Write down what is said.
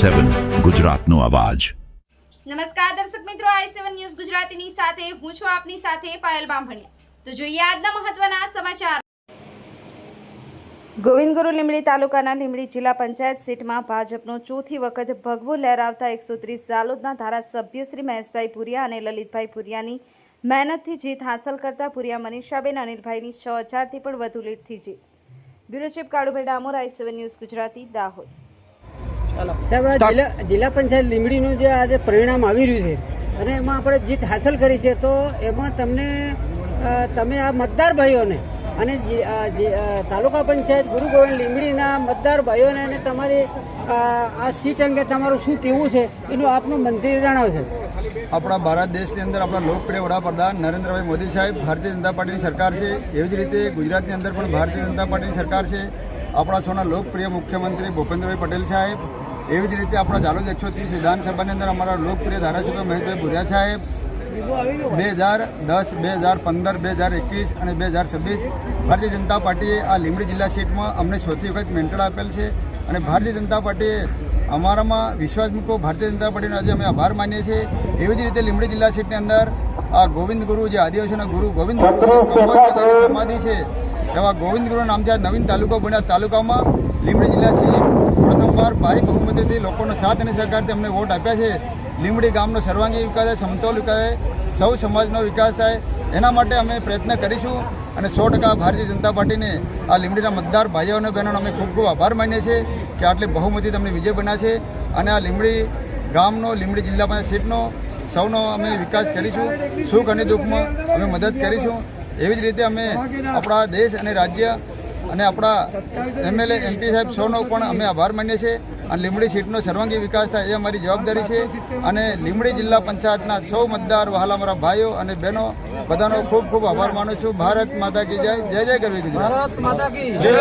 i7 ગુજરાતનો અવાજ। નમસ્કાર દર્શક મિત્રો, i7 ન્યૂઝ ગુજરાતીની સાથે હું છું આપની સાથે પાયલ બામભણિયા। તો જોઈએ આજના મહત્વના સમાચાર। ગોવિંદગુરુ લીંબડી તાલુકાના લીંબડી જિલ્લા પંચાયત સીટમાં ભાજપનો ચોથી વખત ભગવો લહેરાવતા 130 ઝાલોદના ધારાસભ્ય શ્રી મહેશભાઈ ભુરિયા અને લલિતભાઈ ભુરિયાની મહેનતથી જીત હાંસલ કરતા ભુરિયા મનીષાબેન અનિલભાઈની 6000થી પણ વધુ લીડથી જીત। Bureau chief Kalubhai Damor, i7 news Gujarati, Dahod. સાહેબ, જિલ્લા પંચાયત લીંબડીનું જે આજે પરિણામ આવી રહ્યું છે અને એમાં આપણે જીત હાંસલ કરી છે, તો એમાં તમે આ મતદાર ભાઈઓને અને તાલુકા પંચાયત ગુરુ ગોવિંદ લીંબડીના મતદાર ભાઈઓને અને તમારી આ સીટ અંગે તમારું શું કહેવું છે એનું આપનું મંતવ્ય જણાવશે। આપણા ભારત દેશની અંદર આપણા લોકપ્રિય વડાપ્રધાન નરેન્દ્રભાઈ મોદી સાહેબ ભારતીય જનતા પાર્ટીની સરકાર છે। એવી જ રીતે ગુજરાતની અંદર પણ ભારતીય જનતા પાર્ટીની સરકાર છે। આપણા સૌના લોકપ્રિય મુખ્યમંત્રી ભૂપેન્દ્રભાઈ પટેલ સાહેબ, એવી જ રીતે આપણા ઝાલોદ 130 વિધાનસભાની અંદર અમારા લોકપ્રિય ધારાસભ્ય મહેશભાઈ ભુરિયા સાહેબ 2010, 2015, 2021 અને 2026 ભારતીય જનતા પાર્ટીએ આ લીંબડી જિલ્લા સીટમાં અમને ચોથી વખત મેન્ટેડ આપેલ છે અને ભારતીય જનતા પાર્ટીએ અમારામાં વિશ્વાસ મૂકો ભારતીય જનતા પાર્ટીનો આજે અમે આભાર માનીએ છીએ। એવી જ રીતે લીંબડી જિલ્લા સીટની અંદર આ ગોવિંદ ગુરુ જે આદિવાસીના ગુરુ ગોવિંદ ગુરુ સમાધિ છે, એવા ગોવિંદ ગુરુના નામથી આ નવીન તાલુકો બન્યા। તાલુકામાં લીંબડી જિલ્લા સીટ પ્રથમવાર ભારી બહુમતીથી લોકોનો સાથ અને સહકારથી અમને વોટ આપ્યા છે। લીંબડી ગામનો સર્વાંગી વિકાસ થાય, સમતોલ વિકાસ થાય, સૌ સમાજનો વિકાસ થાય, એના માટે અમે પ્રયત્ન કરીશું અને 100% ભારતીય જનતા પાર્ટીને આ લીંબડીના મતદાર ભાઈઓ અને બહેનોનો અમે ખૂબ ખૂબ આભાર માનીએ છીએ કે આટલી બહુમતી તમને વિજય બન્યા છે અને આ લીંબડી ગામનો, લીંબડી જિલ્લા પંચાયત સીટનો સૌનો અમે વિકાસ કરીશું, સુખ અને દુઃખમાં અમે મદદ કરીશું। એવી જ રીતે અમે આપણા દેશ અને રાજ્ય અને આપણા MLA MP સાહેબ સૌનો પણ અમે આભાર માનીએ છીએ અને લીંબડી સીટનો સર્વાંગી વિકાસ થાય એ અમારી જવાબદારી છે અને લીંબડી જિલ્લા પંચાયતના સૌ મતદાર વહાલા મારા ભાઈઓ અને બહેનો બધાનો ખૂબ ખૂબ આભાર માનું છું। ભારત માતા કી જય, જય જય ગરવી ગુજરાત, ભારત માતા કી જય।